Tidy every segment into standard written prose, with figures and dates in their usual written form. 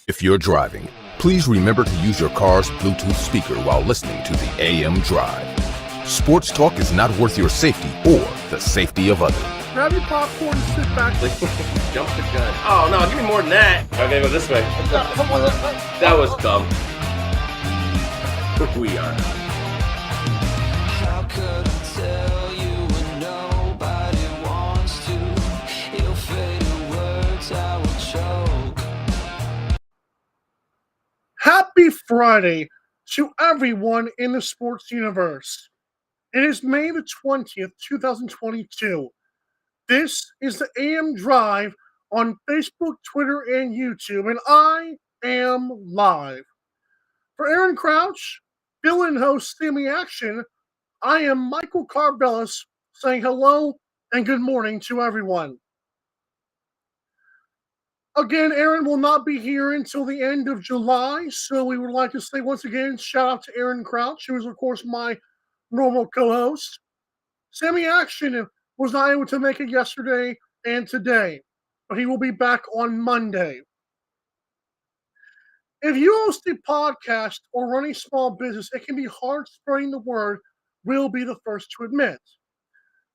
If you're driving, please remember to use your car's Bluetooth speaker while listening to the AM Drive. Sports talk is not worth your safety or the safety of others. Grab your popcorn and sit back. Jump the gun. Oh, no, give me more than that. Okay, go this way. That was dumb. We are. How could I tell you when nobody wants to? Ill-fated words I will choke. Happy Friday to everyone in the sports universe. It is May the 20th, 2022. This is the AM Drive on Facebook, Twitter, and YouTube, and I am live. For Aaron Crouch, fill-in host Sammy Action, I am Michael Carbellis saying hello and good morning to everyone. Again, Aaron will not be here until the end of July, so we would like to say once again, shout out to Aaron Crouch, who is, of course, my normal co-host. Sammy Action was not able to make it yesterday and today, but he will be back on Monday. If you host a podcast or run a small business, it can be hard spreading the word. We'll be the first to admit.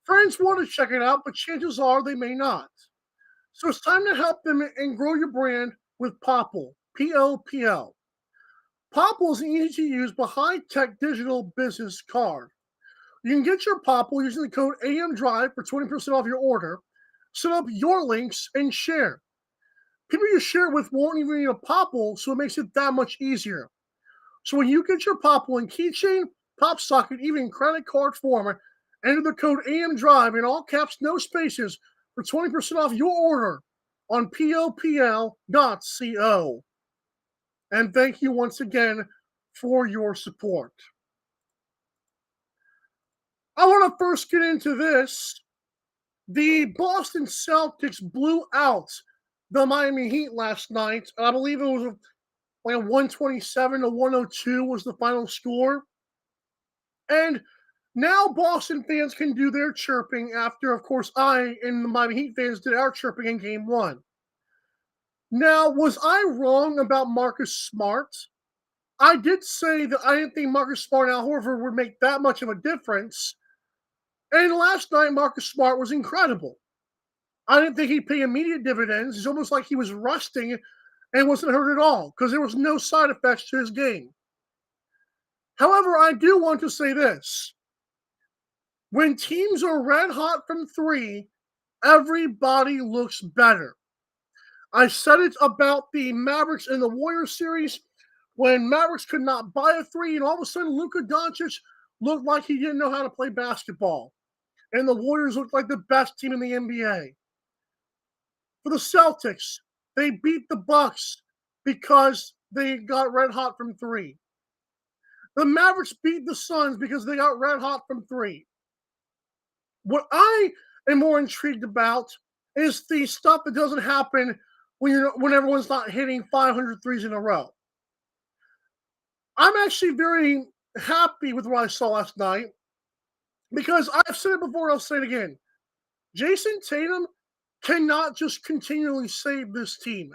Friends want to check it out, but chances are they may not. So it's time to help them and grow your brand with Popl, P-O-P-L. Popl is an easy-to-use but high-tech digital business card. You can get your Popl using the code AMDRIVE for 20% off your order. Set up your links and share. People you share with won't even need a Popl, so it makes it that much easier. So when you get your Popl in keychain, pop socket, even credit card form, enter the code AMDRIVE in all caps, no spaces, for 20% off your order on popl.co. And thank you once again for your support. I want to first get into this. The Boston Celtics blew out the Miami Heat last night. I believe it was like a 127 to 102 was the final score. And now Boston fans can do their chirping after, of course, I and the Miami Heat fans did our chirping in Game 1. Now, was I wrong about Marcus Smart? I did say that I didn't think Marcus Smart and Al Horford would make that much of a difference. And last night, Marcus Smart was incredible. I didn't think he'd pay immediate dividends. It's almost like he was rusting and wasn't hurt at all because there was no side effects to his game. However, I do want to say this. When teams are red hot from three, everybody looks better. I said it about the Mavericks and the Warriors series when Mavericks could not buy a three, and all of a sudden Luka Doncic looked like he didn't know how to play basketball. And the Warriors looked like the best team in the NBA. For the Celtics, they beat the Bucks because they got red hot from three. The Mavericks beat the Suns because they got red hot from three. What I am more intrigued about is the stuff that doesn't happen when everyone's not hitting 500 threes in a row. I'm actually very happy with what I saw last night because I've said it before, I'll say it again. Jason Tatum cannot just continually save this team.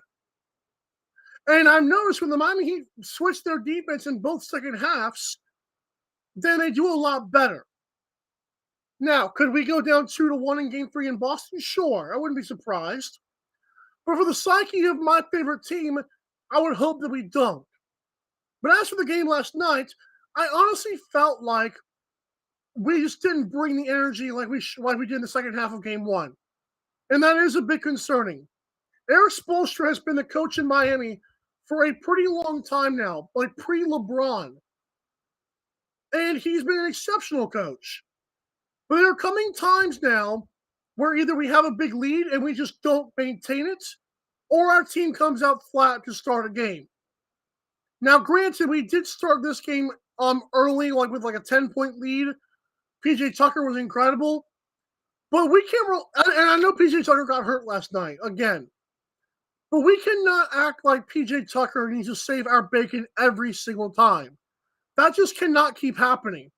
And I've noticed when the Miami Heat switch their defense in both second halves, then they do a lot better. Now, could we go down 2-1 in Game 3 in Boston? Sure, I wouldn't be surprised. But for the psyche of my favorite team, I would hope that we don't. But as for the game last night, I honestly felt like we just didn't bring the energy like we did in the second half of Game 1. And that is a bit concerning. Eric Spoelstra has been the coach in Miami for a pretty long time now, like pre-LeBron. And he's been an exceptional coach. But there are coming times now where either we have a big lead and we just don't maintain it, or our team comes out flat to start a game. Now, granted, we did start this game early, like with like a 10-point lead. PJ Tucker was incredible. But we can't, and I know PJ Tucker got hurt last night, again. But we cannot act like PJ Tucker needs to save our bacon every single time. That just cannot keep happening.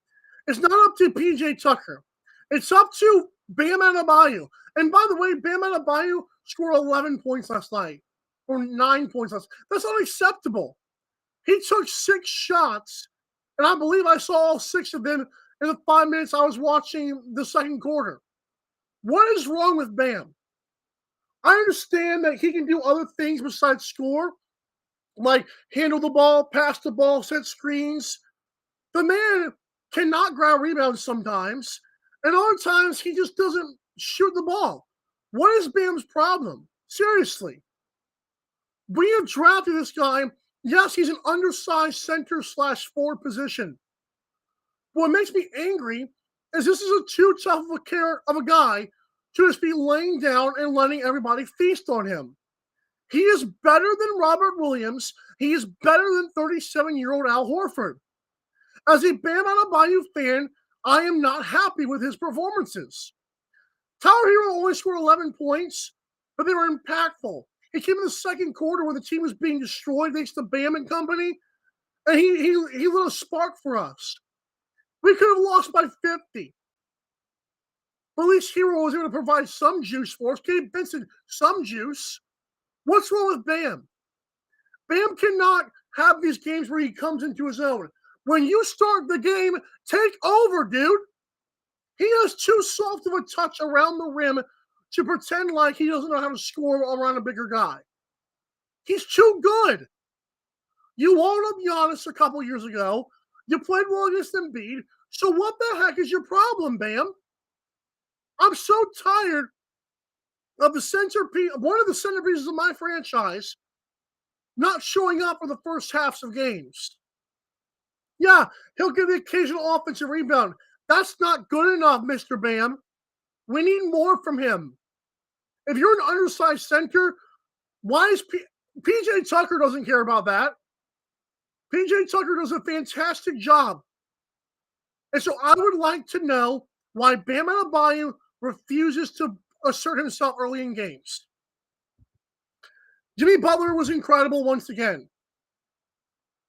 It's not up to PJ Tucker. It's up to Bam Adebayo. And by the way, Bam Adebayo scored 11 points last night, or 9 points last night. That's unacceptable. He took 6 shots, and I believe I saw all 6 of them in the 5 minutes I was watching the second quarter. What is wrong with Bam? I understand that he can do other things besides score, like handle the ball, pass the ball, set screens. The man cannot grab rebounds sometimes, and other times he just doesn't shoot the ball. What is Bam's problem? Seriously. We have drafted this guy. Yes, he's an undersized center/forward position. What makes me angry is this is a too tough of a guy to just be laying down and letting everybody feast on him. He is better than Robert Williams. He is better than 37-year-old Al Horford. As a Bam Adebayo fan, I am not happy with his performances. Tyler Hero only scored 11 points, but they were impactful. He came in the second quarter when the team was being destroyed thanks to Bam and company, and he lit a spark for us. We could have lost by 50. But at least Hero was able to provide some juice for us. Gabe Vincent, some juice. What's wrong with Bam? Bam cannot have these games where he comes into his own. When you start the game, take over, dude. He has too soft of a touch around the rim to pretend like he doesn't know how to score around a bigger guy. He's too good. You walled up Giannis a couple years ago. You played well against Embiid. So what the heck is your problem, Bam? I'm so tired of the centerpiece, one of the centerpieces of my franchise, not showing up for the first halves of games. Yeah, he'll give the occasional offensive rebound. That's not good enough, Mr. Bam. We need more from him. If you're an undersized center, why is PJ Tucker doesn't care about that? PJ Tucker does a fantastic job. And so I would like to know why Bam Adebayo refuses to assert himself early in games. Jimmy Butler was incredible once again.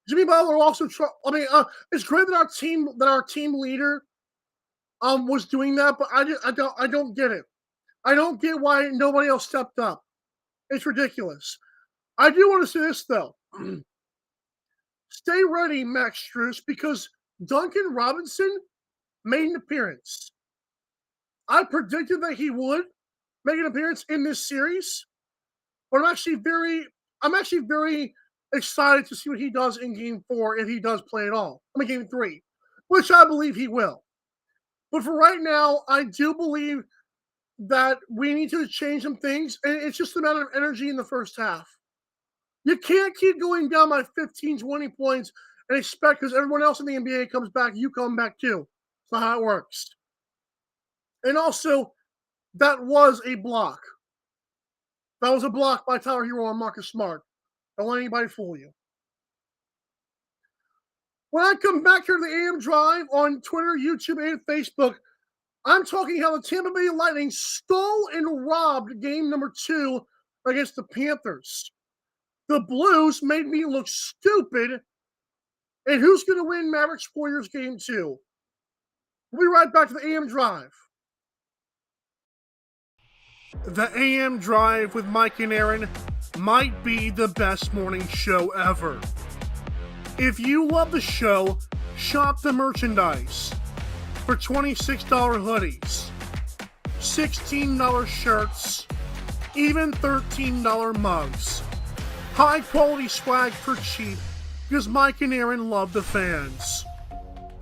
Jimmy Butler also, it's great that our team leader was doing that, but I don't get it. I don't get why nobody else stepped up. It's ridiculous. I do want to say this though. Stay ready, Max Strus, because Duncan Robinson made an appearance. I predicted that he would make an appearance in this series, but I'm actually very excited to see what he does in Game 4 if he does play at all. Game 3, which I believe he will. But for right now, I do believe that we need to change some things, and it's just a matter of energy in the first half. You can't keep going down by 15, 20 points and expect, because everyone else in the NBA comes back, you come back too. It's not how it works. And also, that was a block. That was a block by Tyler Hero and Marcus Smart. Don't let anybody fool you. When I come back here to the AM Drive on Twitter, YouTube, and Facebook, I'm talking how the Tampa Bay Lightning stole and robbed game number 2 against the Panthers. The Blues made me look stupid. And who's going to win Mavericks Warriors game 2? We'll be right back to the AM Drive. The AM Drive with Mike and Aaron might be the best morning show ever. If you love the show, shop the merchandise for $26 hoodies, $16 shirts, even $13 mugs. High quality swag for cheap because Mike and Aaron love the fans.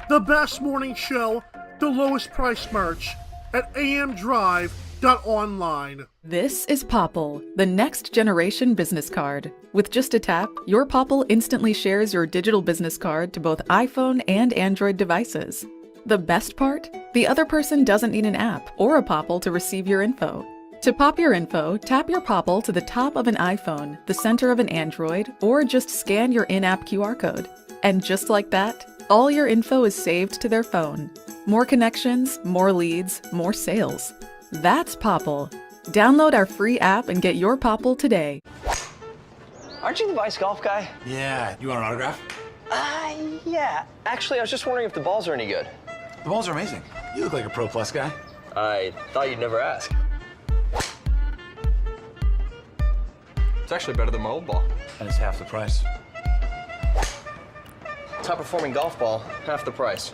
The best morning show, the lowest price merch at amdrive.online. This is Popple, the next generation business card. With just a tap, your Popple instantly shares your digital business card to both iPhone and Android devices. The best part? The other person doesn't need an app or a Popple to receive your info. To pop your info, tap your Popple to the top of an iPhone, the center of an Android, or just scan your in-app QR code. And just like that, all your info is saved to their phone. More connections, more leads, more sales. That's Popple. Download our free app and get your Popple today. Aren't you the Vice Golf guy? Yeah. You want an autograph? Yeah. Actually, I was just wondering if the balls are any good. The balls are amazing. You look like a Pro Plus guy. I thought you'd never ask. It's actually better than my old ball. And it's half the price. Top performing golf ball, half the price.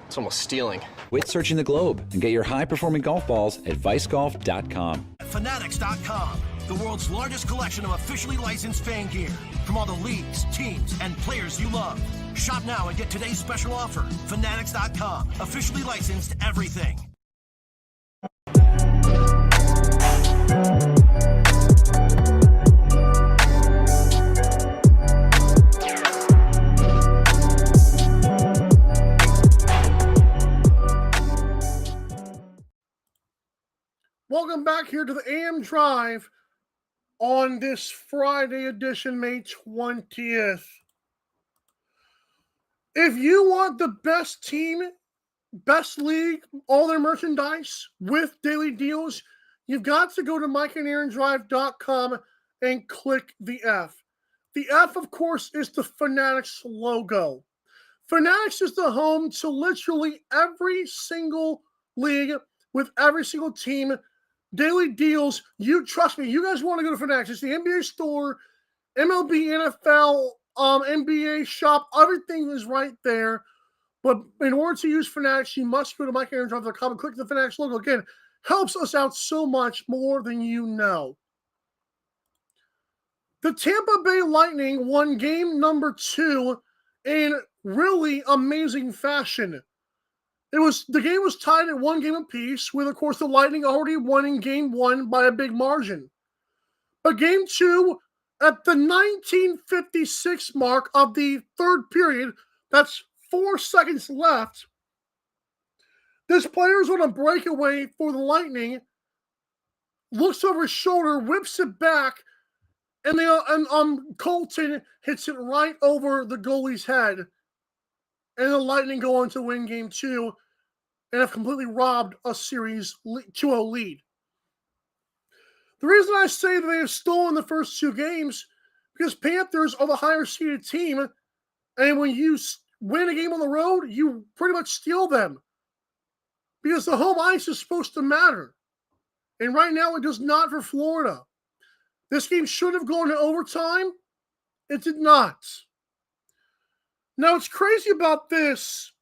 It's almost stealing. Quit searching the globe and get your high-performing golf balls at vicegolf.com. Fanatics.com, the world's largest collection of officially licensed fan gear from all the leagues, teams, and players you love. Shop now and get today's special offer. Fanatics.com, officially licensed everything. Welcome back here to the AM Drive on this Friday edition, May 20th. If you want the best team, best league, all their merchandise with daily deals, you've got to go to mikeandaarondrive.com and click the F. The F, of course, is the Fanatics logo. Fanatics is the home to literally every single league with every single team. Daily deals, you trust me, you guys want to go to Fanatics. It's the NBA store, MLB, NFL, NBA shop, everything is right there. But in order to use Fanatics, you must go to mikeandaarondrive.com and click the Fanatics logo. Again, helps us out so much more than you know. The Tampa Bay Lightning won game number 2 in really amazing fashion. The game was tied at 1 game apiece, with, of course, the Lightning already won in game 1 by a big margin. But game 2, at the 1956 mark of the third period, that's 4 seconds left, this player's on a breakaway for the Lightning, looks over his shoulder, whips it back, and Colton hits it right over the goalie's head. And the Lightning go on to win game 2 and have completely robbed a series 2-0 lead. The reason I say that they have stolen the first 2 games, because Panthers are the higher seeded team, and when you win a game on the road, you pretty much steal them. Because the home ice is supposed to matter. And right now it does not for Florida. This game should have gone to overtime. It did not. Now, what's crazy about this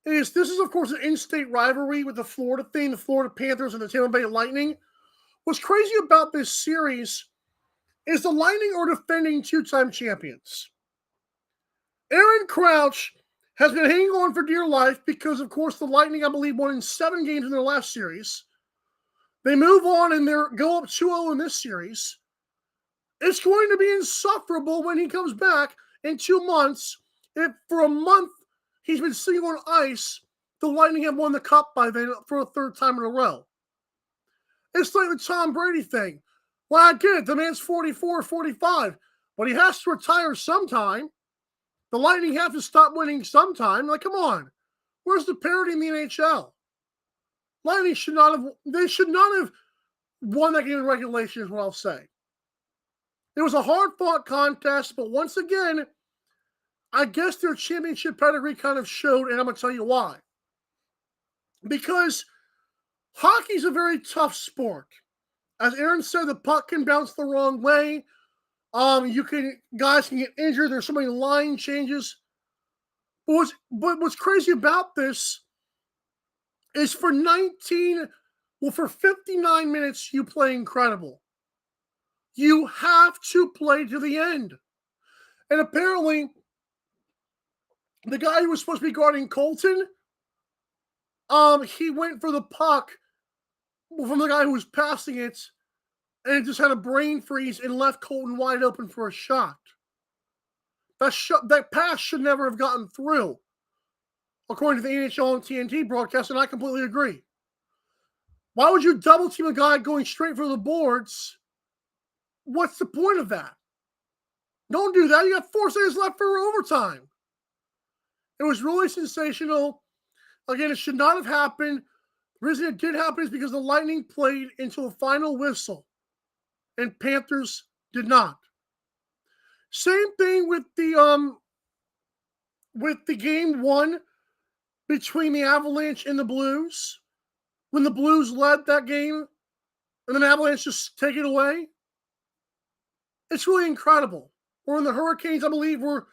is, of course, an in-state rivalry with the Florida thing, the Florida Panthers and the Tampa Bay Lightning. What's crazy about this series is the Lightning are defending 2-time champions. Aaron Crouch has been hanging on for dear life because, of course, the Lightning, I believe, won in 7 games in their last series. They move on and they go up 2-0 in this series. It's going to be insufferable when he comes back in 2 months. If for a month he's been sitting on ice, the Lightning have won the cup by then for a 3rd time in a row. It's like the Tom Brady thing. Well, I get it. The man's 44, 45, but he has to retire sometime. The Lightning have to stop winning sometime. Like, come on. Where's the parity in the NHL? Lightning should not have won that game in regulation, is what I'll say. It was a hard-fought contest, but once again, I guess their championship pedigree kind of showed, and I'm going to tell you why. Because hockey's a very tough sport. As Aaron said, the puck can bounce the wrong way. Guys can get injured. There's so many line changes. But what's crazy about this is for 59 minutes, you play incredible. You have to play to the end. And apparently, the guy who was supposed to be guarding Colton, he went for the puck from the guy who was passing it, and it just had a brain freeze and left Colton wide open for a shot. That pass should never have gotten through, according to the NHL and TNT broadcast, and I completely agree. Why would you double team a guy going straight for the boards? What's the point of that? Don't do that. You got 4 seconds left for overtime. It was really sensational. Again, it should not have happened. The reason it did happen is because the Lightning played until the final whistle, and Panthers did not. Same thing with the game 1 between the Avalanche and the Blues. when the Blues led that game and then Avalanche just take it away. It's really incredible. Or when the Hurricanes, I believe, were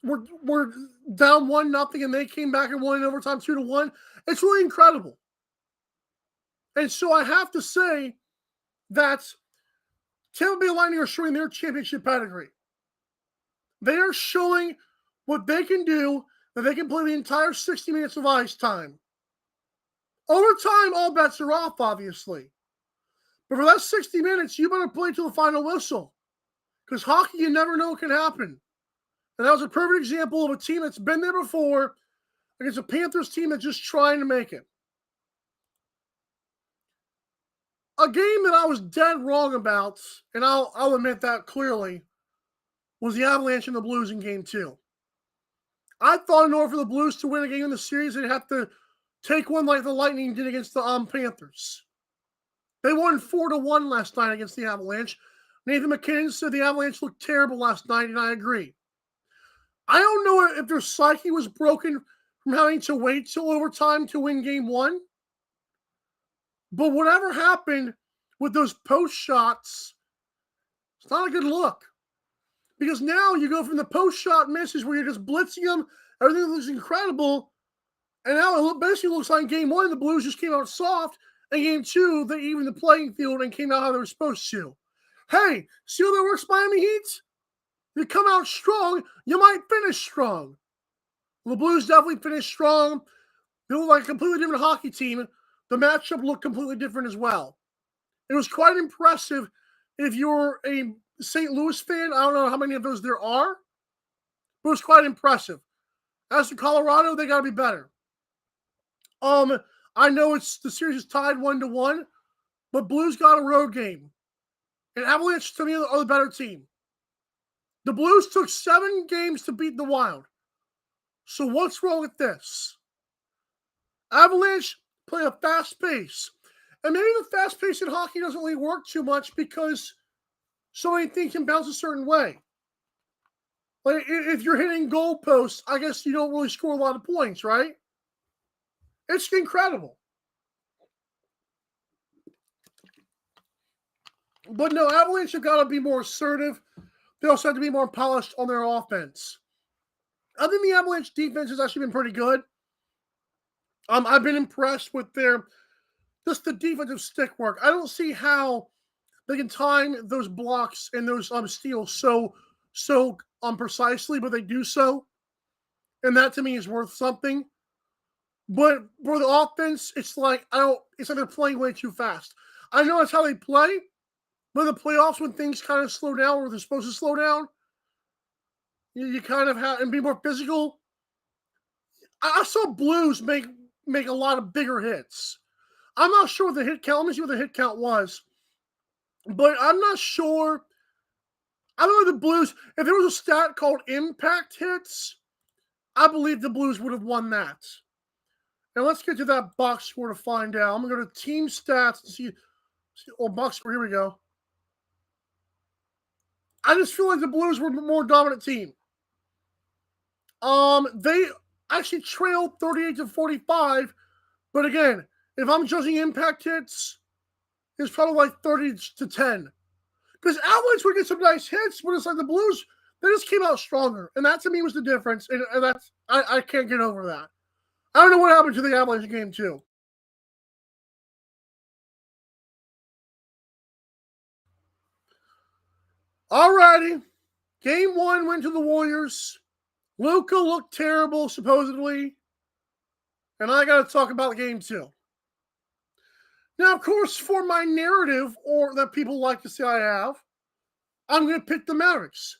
down 1-0 and they came back and won in overtime 2-1. It's really incredible. And so I have to say that Tampa Bay Lightning are showing their championship pedigree. They are showing what they can do, that they can play the entire 60 minutes of ice time. Overtime, all bets are off, obviously. But for that 60 minutes, you better play till the final whistle. Because hockey, you never know what can happen. And that was a perfect example of a team that's been there before against a Panthers team that's just trying to make it. A game that I was dead wrong about, and I'll admit that clearly, was the Avalanche and the Blues in Game 2. I thought in order for the Blues to win a game in the series, they'd have to take one like the Lightning did against the Panthers. They won 4-1 last night against the Avalanche. Nathan McKinnon said the Avalanche looked terrible last night, and I agree. I don't know if their psyche was broken from having to wait till overtime to win Game 1. But whatever happened with those post shots, it's not a good look. Because now you go from the post shot misses where you're just blitzing them, everything looks incredible, and now it basically looks like Game 1, the Blues just came out soft, and Game 2, they evened the playing field and came out how they were supposed to. Hey, see how that works, Miami Heat? You come out strong, you might finish strong. Well, the Blues definitely finished strong. They look like a completely different hockey team. The matchup looked completely different as well. It was quite impressive. If you're a St. Louis fan, I don't know how many of those there are, but it was quite impressive. As for Colorado, they got to be better. I know the series is tied 1-1, but Blues got a road game. And Avalanche, to me, are the better team. The Blues took 7 games to beat the Wild. So what's wrong with this? Avalanche play a fast pace. And maybe the fast pace in hockey doesn't really work too much because so many things can bounce a certain way. Like if you're hitting goalposts, I guess you don't really score a lot of points, right? It's incredible. But no, Avalanche have got to be more assertive. They also have to be more polished on their offense. I think the Avalanche defense has actually been pretty good. I've been impressed with the defensive stick work. I don't see how they can time those blocks and those steals so precisely, but they do so. And that to me is worth something. But for the offense, it's like they're playing way too fast. I know that's how they play, but in the playoffs when things kind of slow down or they're supposed to slow down, you kind of have and be more physical. I saw Blues make a lot of bigger hits. I'm not sure what the hit count. Let me see what the hit count was. But I'm not sure. I don't know the Blues. If there was a stat called impact hits, I believe the Blues would have won that. Now let's get to that box score to find out. I'm going to go to team stats to see box score. Here we go. I just feel like the Blues were the more dominant team. They actually trailed 38-45, but again, if I'm judging impact hits, it's probably like 30-10. Because Avalanche would get some nice hits, but it's like the Blues, they just came out stronger, and that to me was the difference. And that's I can't get over that. I don't know what happened to the Avalanche game too. Alrighty. Game 1 went to the Warriors. Luka looked terrible, supposedly. And I got to talk about Game 2. Now, of course, for my narrative, or that people like to say I have, I'm going to pick the Mavericks.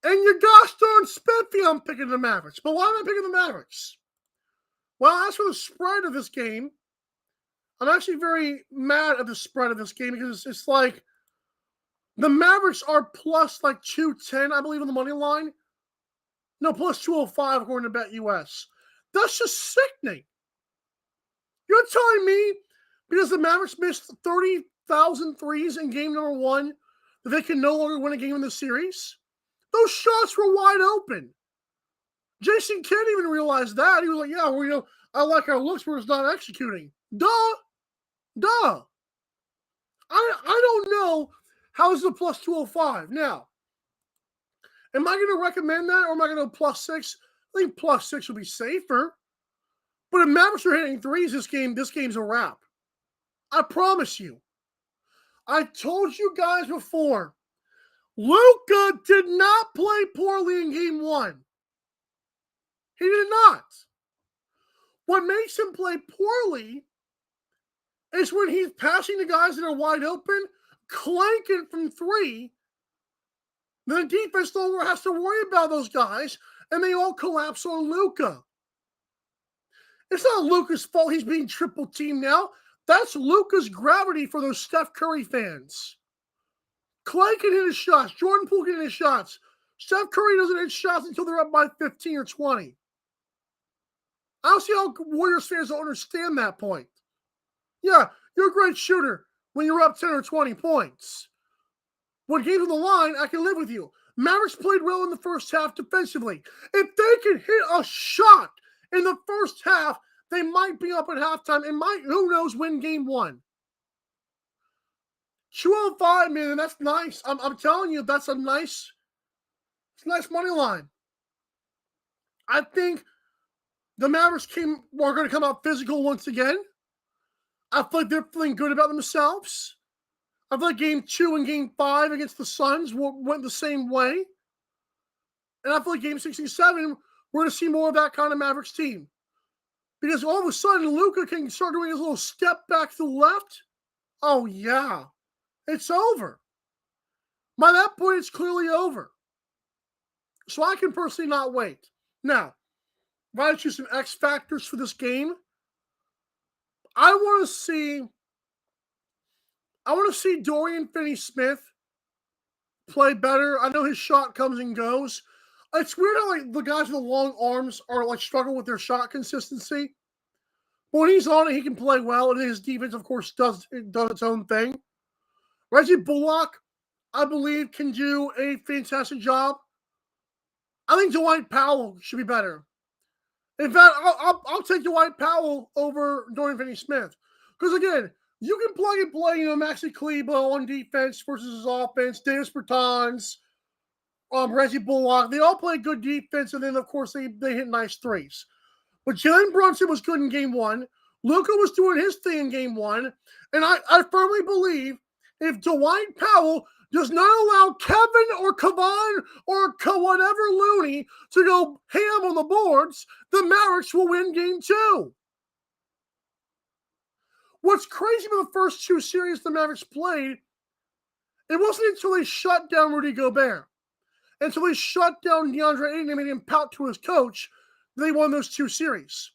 And you gosh darn spiffy, I'm picking the Mavericks. But why am I picking the Mavericks? Well, as for the spread of this game, I'm actually very mad at the spread of this game because it's like the Mavericks are plus like 210, I believe, on the money line. No, plus 205 according to BetUS. That's just sickening. You're telling me because the Mavericks missed 30,000 threes in game number 1 that they can no longer win a game in the series? Those shots were wide open. Jason Kidd even realized that. He was like, yeah, well, I like our looks, we're just not executing. Duh. Duh. I don't know how is it a plus 205. Now, am I going to recommend that or am I going to go plus 6? I think plus 6 would be safer. But if Mavericks are hitting threes this game's a wrap. I promise you. I told you guys before, Luka did not play poorly in game 1. He did not. What makes him play poorly is when he's passing to guys that are wide open, clanking from 3. Then the defense no longer has to worry about those guys, and they all collapse on Luka. It's not Luka's fault he's being triple teamed now. That's Luka's gravity for those Steph Curry fans. Clay can hit his shots. Jordan Poole can hit his shots. Steph Curry doesn't hit shots until they're up by 15 or 20. I don't see how Warriors fans don't understand that point. Yeah, you're a great shooter when you're up 10 or 20 points. When game's on the line, I can live with you. Mavericks played well in the first half defensively. If they can hit a shot in the first half, they might be up at halftime and might, who knows, win game 1. 205, man, that's nice. I'm telling you, that's a nice money line. I think the Mavericks are going to come out physical once again. I feel like they're feeling good about themselves. I feel like game 2 and game 5 against the Suns went the same way. And I feel like game 6 and 7, we're going to see more of that kind of Mavericks team. Because all of a sudden, Luka can start doing his little step back to the left. Oh, yeah. It's over. By that point, it's clearly over. So I can personally not wait. Now, if I choose some X factors for this game, I want to see Dorian Finney-Smith play better. I know his shot comes and goes. It's weird how the guys with the long arms are struggle with their shot consistency. But when he's on it, he can play well, and his defense, of course, does its own thing. Reggie Bullock, I believe, can do a fantastic job. I think Dwight Powell should be better. In fact, I'll take Dwight Powell over Dorian Finney-Smith. Because, again, you can plug and play, Maxi Kleber on defense versus his offense, Davis Bertans, Reggie Bullock. They all play good defense, and then, of course, they hit nice threes. But Jalen Brunson was good in game 1. Luka was doing his thing in game 1. And I firmly believe if Dwight Powell does not allow Kevin or Kavan or whatever Looney to go ham on the boards, the Mavericks will win game 2. What's crazy about the first 2 series the Mavericks played, it wasn't until they shut down Rudy Gobert, until they shut down DeAndre Ayton and made him pout to his coach, they won those 2 series.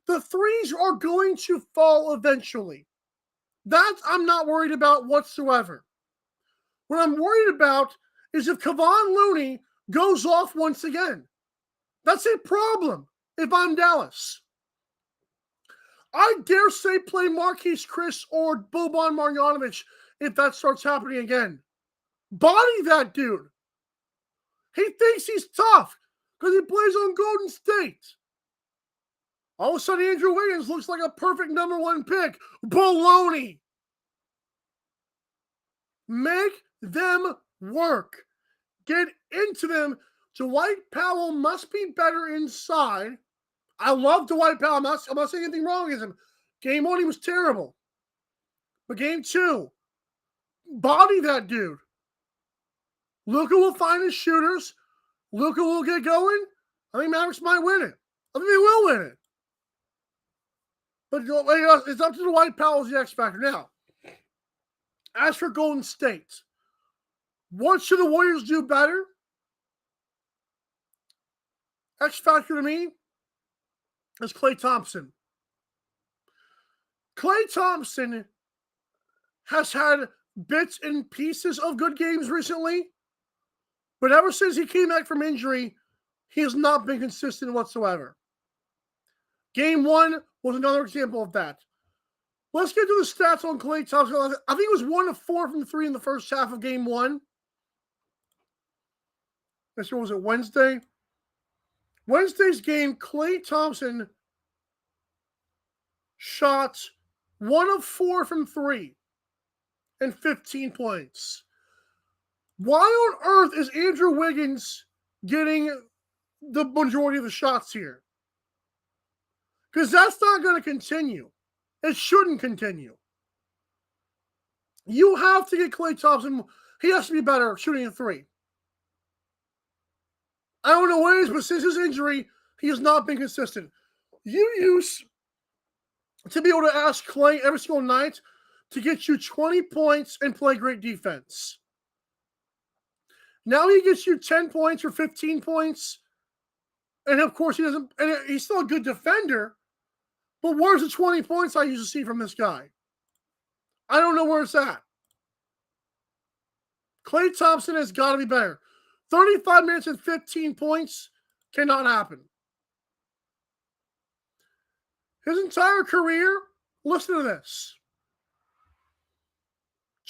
The threes are going to fall eventually. That I'm not worried about whatsoever. What I'm worried about is if Kevon Looney goes off once again. That's a problem if I'm Dallas. I dare say play Marquise Chris or Boban Marjanovic if that starts happening again. Body that dude. He thinks he's tough because he plays on Golden State. All of a sudden, Andrew Wiggins looks like a perfect number 1 pick. Baloney. Make them work. Get into them. Dwight Powell must be better inside. I love Dwight Powell. I'm not saying anything wrong with him. Game 1, he was terrible. But game 2, body that dude. Luka will find his shooters. Luka will get going. I think Mavericks might win it. I think they will win it. But it's up to Dwight Powell as the X factor. Now, as for Golden State, what should the Warriors do better? X factor to me is Klay Thompson. Klay Thompson has had bits and pieces of good games recently, but ever since he came back from injury, he has not been consistent whatsoever. Game 1 was another example of that. Let's get to the stats on Klay Thompson. I think it was 1 of 4 from 3 in the first half of game 1. This was it Wednesday. Wednesday's game, Klay Thompson shot 1 of 4 from 3 and 15 points. Why on earth is Andrew Wiggins getting the majority of the shots here? Because that's not going to continue. It shouldn't continue. You have to get Klay Thompson. He has to be better shooting a 3. I don't know what it is, but since his injury, he has not been consistent. You used to be able to ask Klay every single night to get you 20 points and play great defense. Now he gets you 10 points or 15 points. And of course, and he's still a good defender. But where's the 20 points I used to see from this guy? I don't know where it's at. Klay Thompson has got to be better. 35 minutes and 15 points cannot happen. His entire career, listen to this.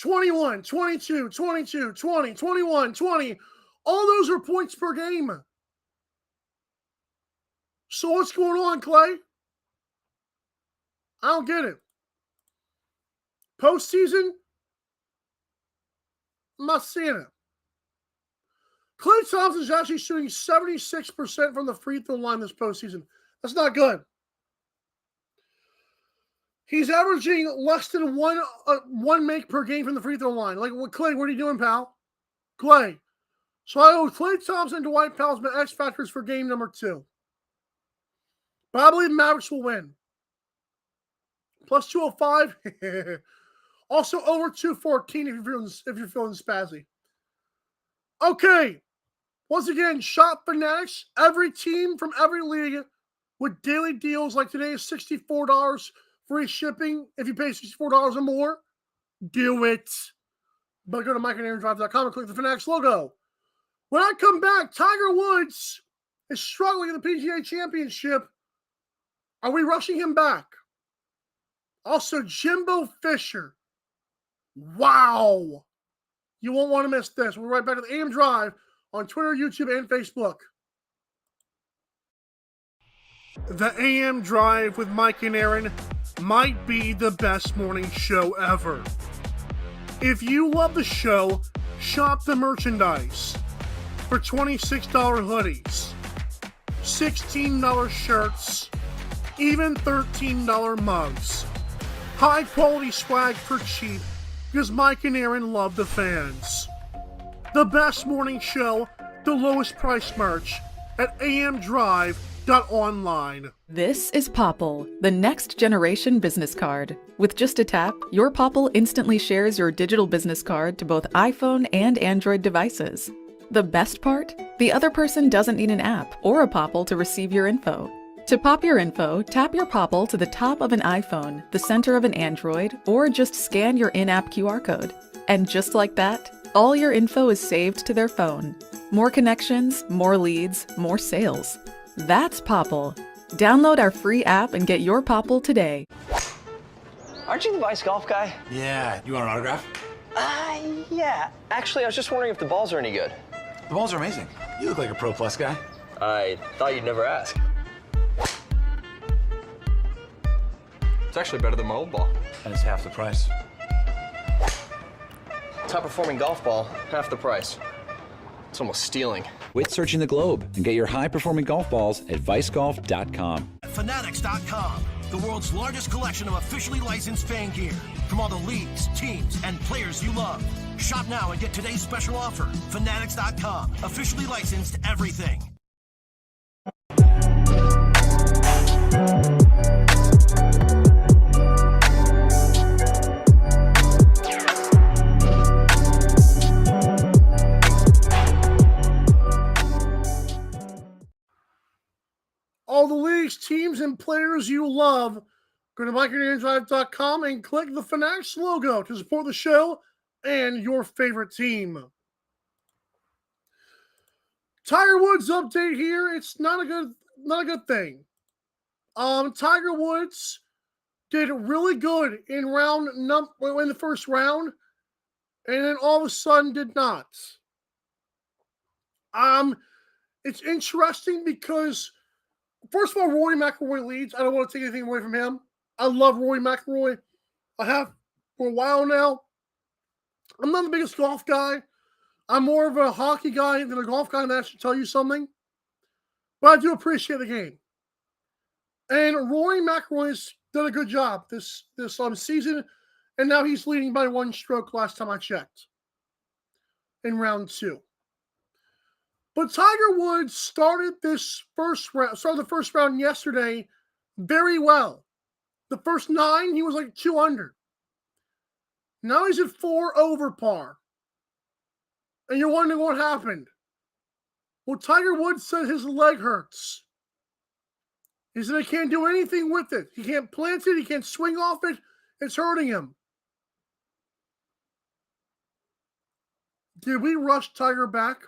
21, 22, 22, 20, 21, 20. All those are points per game. So what's going on, Klay? I don't get it. Postseason, I'm not seeing it. Klay Thompson is actually shooting 76% from the free throw line this postseason. That's not good. He's averaging less than one make per game from the free throw line. Like, Klay, what are you doing, pal? Klay. So I owe Klay Thompson and Dwight Powell's been X factors for game number 2. But I believe Mavericks will win. Plus 205. Also over 214 if you're feeling spazzy. Okay. Once again, Shop Fanatics. Every team from every league with daily deals like today is $64 free shipping. If you pay $64 or more, do it. But go to MikeandAaronDrive.com and click the Fanatics logo. When I come back, Tiger Woods is struggling in the PGA Championship. Are we rushing him back? Also, Jimbo Fisher. Wow. You won't want to miss this. We're right back to the AM Drive on Twitter, YouTube, and Facebook. The AM Drive with Mike and Aaron might be the best morning show ever. If you love the show, shop the merchandise for $26 hoodies, $16 shirts, even $13 mugs. High quality swag for cheap because Mike and Aaron love the fans. The best morning show, the lowest price merch at amdrive.online. This is Popple, the next generation business card. With just a tap, your Popple instantly shares your digital business card to both iPhone and Android devices. The best part? The other person doesn't need an app or a Popple to receive your info. To pop your info, tap your Popple to the top of an iPhone, the center of an Android, or just scan your in-app QR code. And just like that, all your info is saved to their phone. More connections, more leads, more sales. That's Popple. Download our free app and get your Popple today. Aren't you the Vice Golf guy? Yeah. You want an autograph? Yeah. Actually, I was just wondering if the balls are any good. The balls are amazing. You look like a Pro Plus guy. I thought you'd never ask. It's actually better than my old ball. And it's half the price. Top performing golf ball, half the price. It's almost stealing. Quit searching the globe and get your high-performing golf balls at vicegolf.com. Fanatics.com, the world's largest collection of officially licensed fan gear from all the leagues, teams, and players you love. Shop now and get today's special offer. Fanatics.com, officially licensed everything. All the leagues, teams, and players you love. Go to MikeandAaronDrive.com and click the Fanatics logo to support the show and your favorite team. Tiger Woods update here. It's not a good thing. Tiger Woods did really good in the first round, and then all of a sudden did not. It's interesting because, first of all, Rory McIlroy leads. I don't want to take anything away from him. I love Rory McIlroy. I have for a while now. I'm not the biggest golf guy. I'm more of a hockey guy than a golf guy, and that should tell you something. But I do appreciate the game. And Rory McIlroy's done a good job this season, and now he's leading by 1 stroke last time I checked in round 2. But Tiger Woods started the first round yesterday very well. The first 9, he was like 2 under. Now he's at 4 over par. And you're wondering what happened. Well, Tiger Woods said his leg hurts. He said he can't do anything with it. He can't plant it. He can't swing off it. It's hurting him. Did we rush Tiger back?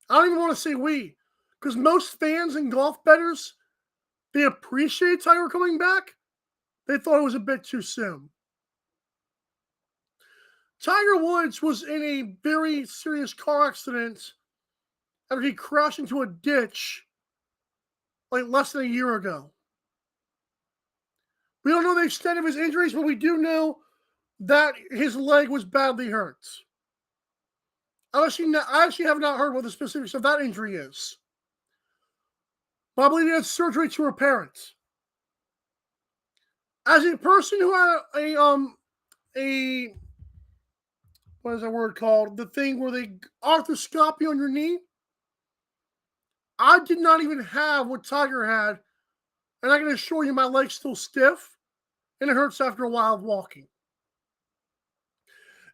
I don't even want to say we, because most fans and golf bettors, they appreciate Tiger coming back. They thought it was a bit too soon. Tiger Woods was in a very serious car accident after he crashed into a ditch like less than a year ago. We don't know the extent of his injuries, but we do know that his leg was badly hurt. I actually have not heard what the specifics of that injury is. But I believe he had surgery to repair it. As a person who had a what is that word called? The thing where they arthroscopy on your knee. I did not even have what Tiger had, and I can assure you my leg's still stiff, and it hurts after a while of walking.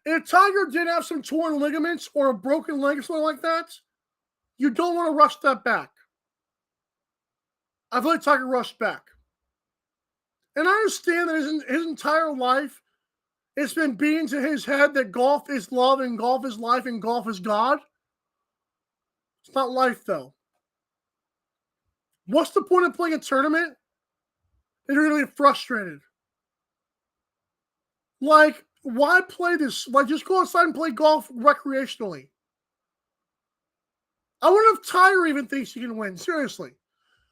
If Tiger did have some torn ligaments or a broken leg or something like that, you don't want to rush that back. I feel like Tiger rushed back. And I understand that his entire life, it's been beaten into his head that golf is love and golf is life and golf is God. It's not life, though. What's the point of playing a tournament if you're going to get frustrated? Like, why play this? Like, just go outside and play golf recreationally. I wonder if Tiger even thinks he can win. Seriously.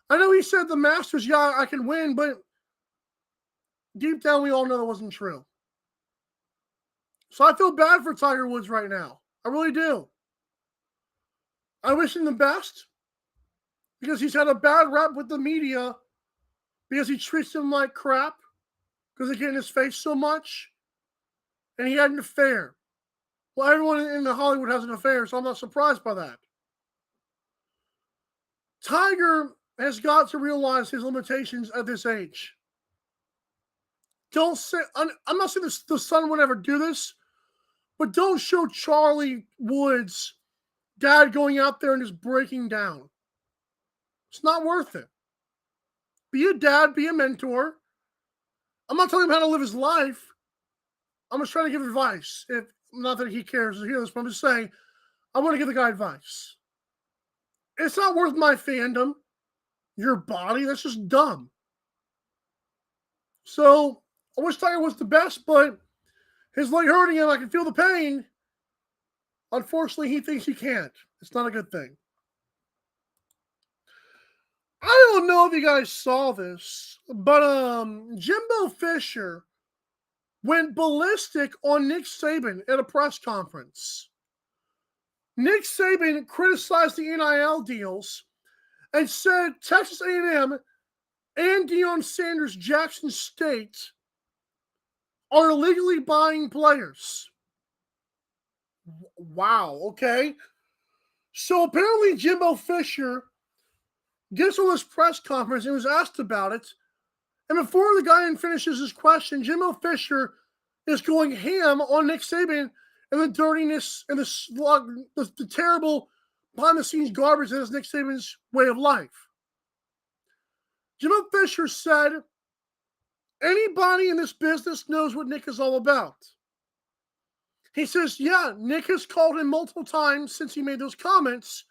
I know he said the Masters, yeah, I can win, but deep down we all know that wasn't true. So I feel bad for Tiger Woods right now. I really do. I wish him the best because he's had a bad rap with the media because he treats them like crap because they get in his face so much. And he had an affair. Well, everyone in Hollywood has an affair, so I'm not surprised by that. Tiger has got to realize his limitations at this age. Don't say, I'm not saying the son would ever do this, but don't show Charlie Woods' dad going out there and just breaking down. It's not worth it. Be a dad, be a mentor. I'm not telling him how to live his life. I'm just trying to give advice. If not that he cares to hear this, but I'm just saying, I want to give the guy advice. It's not worth my fandom, your body. That's just dumb. So I wish Tiger was the best, but his leg hurting him. I can feel the pain. Unfortunately, he thinks he can't. It's not a good thing. I don't know if you guys saw this, but Jimbo Fisher went ballistic on Nick Saban at a press conference. Nick Saban criticized the NIL deals and said Texas A&M and Deion Sanders' Jackson State are illegally buying players. Wow, okay. So apparently Jimbo Fisher gets on this press conference and was asked about it. And before the guy finishes his question, Jimbo Fisher is going ham on Nick Saban and the dirtiness and the slug, the terrible behind-the-scenes garbage that is Nick Saban's way of life. Jimbo Fisher said, anybody in this business knows what Nick is all about. He says, yeah, Nick has called him multiple times since he made those comments.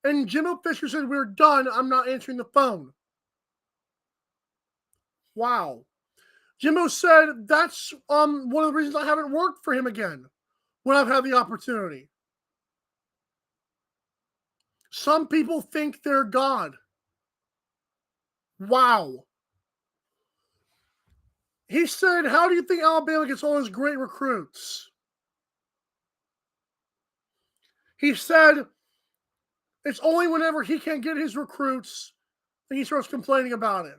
And Jimbo Fisher said, we're done. I'm not answering the phone. Wow. Jimbo said, that's one of the reasons I haven't worked for him again when I've had the opportunity. Some people think they're God. Wow. He said, how do you think Alabama gets all his great recruits? He said, it's only whenever he can't get his recruits that he starts complaining about it.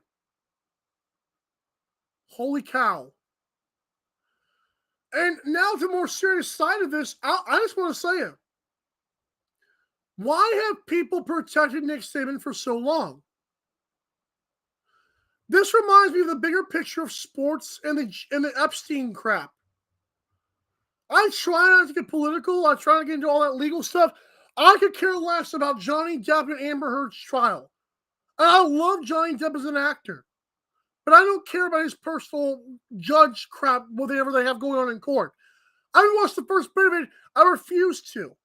Holy cow. And now the more serious side of this, I just want to say it. Why have people protected Nick Saban for so long? This reminds me of the bigger picture of sports and the Epstein crap. I try not to get political. I try not to get into all that legal stuff. I could care less about Johnny Depp and Amber Heard's trial. And I love Johnny Depp as an actor. But I don't care about his personal judge crap, whatever they have going on in court. I haven't watched the first bit of it. I refuse to.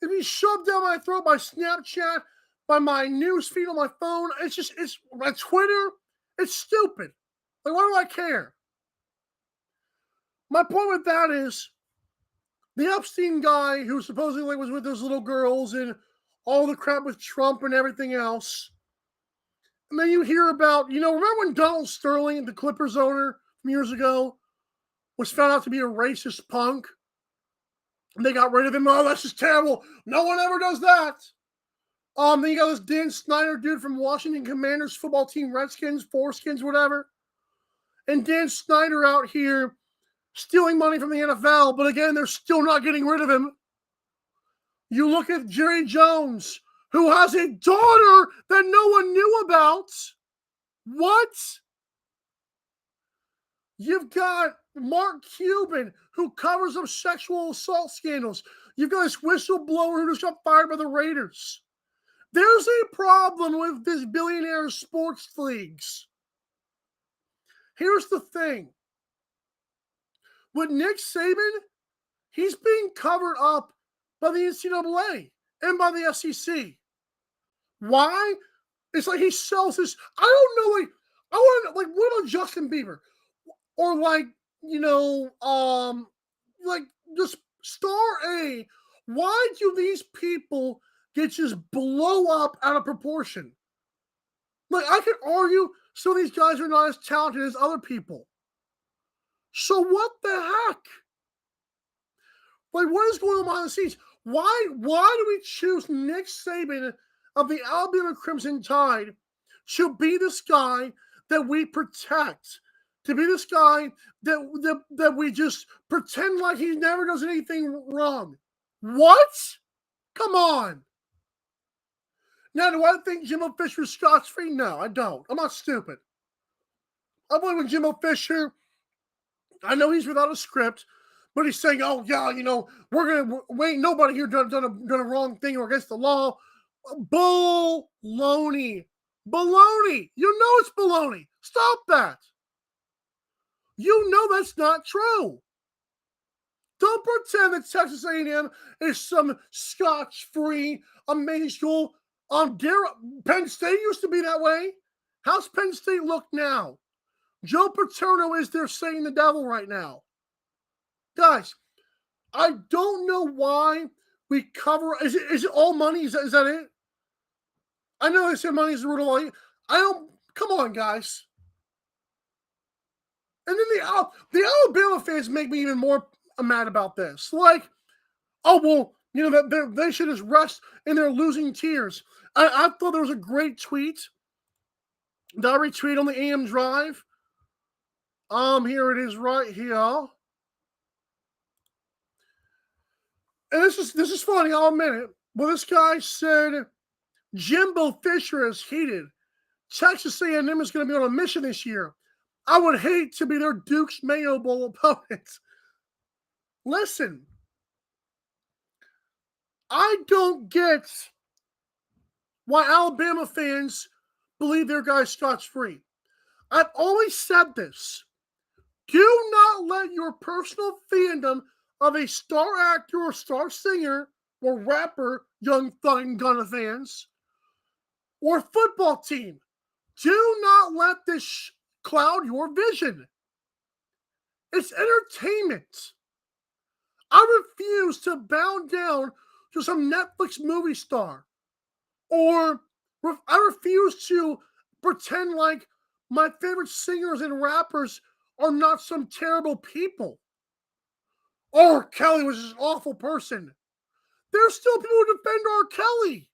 It'd be shoved down my throat by Snapchat, by my news feed on my phone. It's my Twitter. It's stupid. Like, why do I care? My point with that is the Epstein guy who supposedly was with those little girls and all the crap with Trump and everything else. And then you hear about, remember when Donald Sterling, the Clippers owner from years ago, was found out to be a racist punk? And they got rid of him. Oh, that's just terrible. No one ever does that. Then you got this Dan Snyder dude from Washington Commanders football team, Redskins, Foreskins, whatever. And Dan Snyder out here stealing money from the NFL, but again, they're still not getting rid of him. You look at Jerry Jones, who has a daughter that no one knew about. What? You've got Mark Cuban, who covers up sexual assault scandals. You've got this whistleblower who just got fired by the Raiders. There's a problem with this billionaire sports leagues. Here's the thing. With Nick Saban, he's being covered up by the NCAA and by the SEC. Why? It's like he sells his. I don't know. I want to what about Justin Bieber, or just Star A? Why do these people get just blow up out of proportion? Like, I could argue some of these guys are not as talented as other people. So what the heck? Like, what is going on behind the scenes? Why do we choose Nick Saban of the Alabama Crimson Tide to be this guy that we protect? To be this guy that we just pretend like he never does anything wrong? What? Come on. Now, do I think Jimbo Fisher is scotch-free? No, I don't. I'm not stupid. I believe in Jimbo Fisher. I know he's without a script, but he's saying, oh, yeah, wait, nobody here done a wrong thing or against the law. Baloney. Baloney. You know it's baloney. Stop that. You know that's not true. Don't pretend that Texas A&M is some scotch-free, amazing school. Penn State used to be that way. How's Penn State look now? Joe Paterno is there saying the devil right now. Guys, I don't know why we cover. Is it all money? Is that it? I know they said money is the root of all. I don't. Come on, guys. And then the Alabama fans make me even more mad about this. Like, oh well, they should just rest in their losing tears. I thought there was a great tweet that I retweeted on the AM Drive. Here it is right here. And this is funny, I'll admit it. But this guy said, Jimbo Fisher is heated. Texas A&M is going to be on a mission this year. I would hate to be their Duke's Mayo Bowl opponent. Listen, I don't get why Alabama fans believe their guy's scotch-free. I've always said this. Do not let your personal fandom of a star actor or star singer or rapper, young thug and gunna fans, or football team, do not let this cloud your vision. It's entertainment. I refuse to bow down to some Netflix movie star, or I refuse to pretend like my favorite singers and rappers are not some terrible people. R. Kelly was just an awful person. There's still people who defend R. Kelly.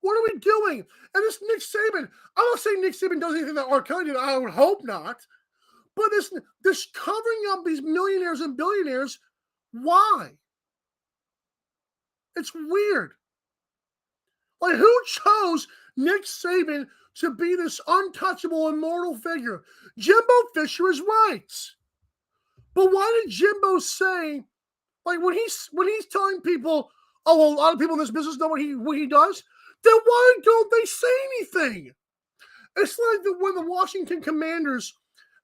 What are we doing? And this Nick Saban, I'm not saying Nick Saban does anything that R. Kelly did. I would hope not. But this covering up these millionaires and billionaires, why? It's weird. Like, who chose Nick Saban to be this untouchable, immortal figure? Jimbo Fisher is right. But why did Jimbo say, like, when he's telling people, oh, well, a lot of people in this business know what he does, then why don't they say anything? It's like when the Washington Commanders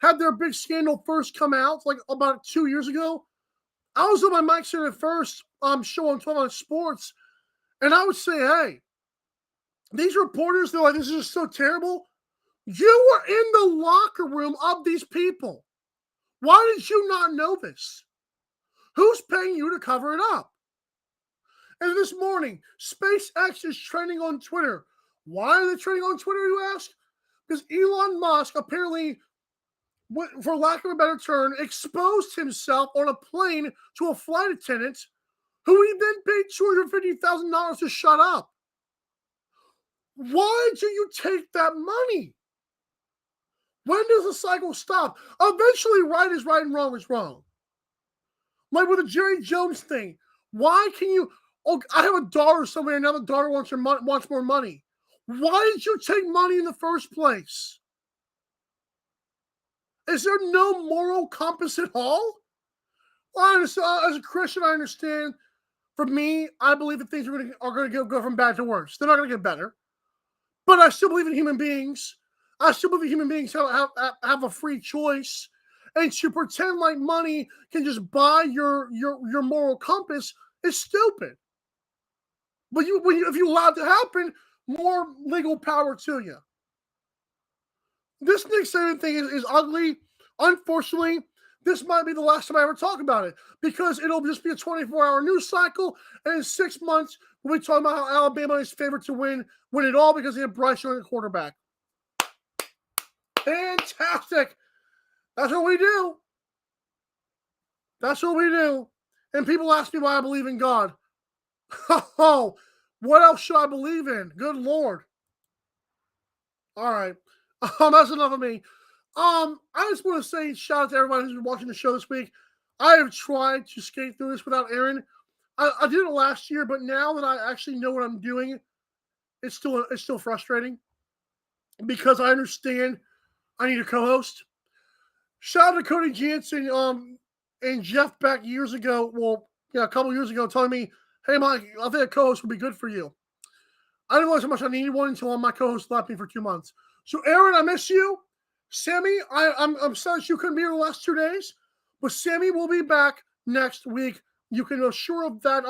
had their big scandal first come out, like about 2 years ago. I was on my Mike Center first show on 12 on Sports, and I would say, hey, these reporters, they're like, this is just so terrible. You were in the locker room of these people. Why did you not know this? Who's paying you to cover it up? And this morning, SpaceX is trending on Twitter. Why are they trending on Twitter, you ask? Because Elon Musk apparently, for lack of a better term, exposed himself on a plane to a flight attendant who he then paid $250,000 to shut up. Why do you take that money? When does the cycle stop? Eventually, right is right and wrong is wrong. Like with the Jerry Jones thing, why can you? Oh, I have a daughter somewhere. Now the daughter wants more money. Why did you take money in the first place? Is there no moral compass at all? Well, as a Christian, I understand. For me, I believe that things are going to go from bad to worse. They're not going to get better. But I still believe in human beings. I still believe human beings have a free choice. And to pretend like money can just buy your moral compass is stupid. But if you allow it to happen, more legal power to you. This Nick Saban thing is ugly. Unfortunately, this might be the last time I ever talk about it because it'll just be a 24-hour news cycle. And in 6 months, we'll be talking about how Alabama is favored to win it all because they have Bryce Young at quarterback. Fantastic. That's what we do. That's what we do. And people ask me why I believe in God. Oh, what else should I believe in? Good Lord. All right. That's enough of me. I just want to say shout out to everybody who's been watching the show this week. I have tried to skate through this without Aaron. I did it last year, but now that I actually know what I'm doing, it's still frustrating because I understand I need a co-host. Shout out to Cody Jansen and Jeff Beck years ago. Well, a couple years ago, telling me, "Hey, Mike, I think a co-host would be good for you." I didn't realize how much I needed one until my co-host left me for 2 months. So, Aaron, I miss you. Sammy, I'm sorry you couldn't be here the last 2 days, but Sammy will be back next week. You can assure of that.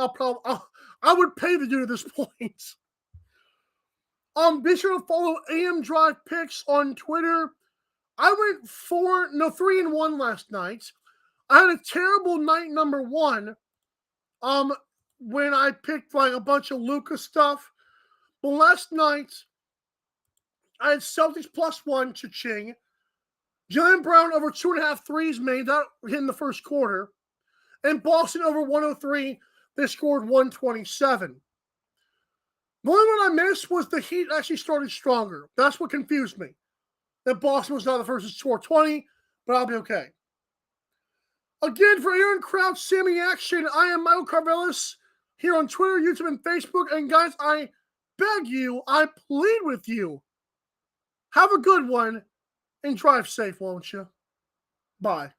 I would pay the dude at this point. Be sure to follow AM Drive Picks on Twitter. I went 3-1 last night. I had a terrible night number 1. When I picked like a bunch of Luka stuff. But last night, I had Celtics +1 cha-ching. Jaylen Brown over 2.5 threes made. That hit in the first quarter. And Boston over 103. They scored 127. The only one I missed was the Heat actually started stronger. That's what confused me. That Boston was not the first to score 20, but I'll be okay. Again, for Aaron Crouch, Sammy Action, I am Michael Carvelis here on Twitter, YouTube, and Facebook. And guys, I beg you, I plead with you, have a good one and drive safe, won't you? Bye.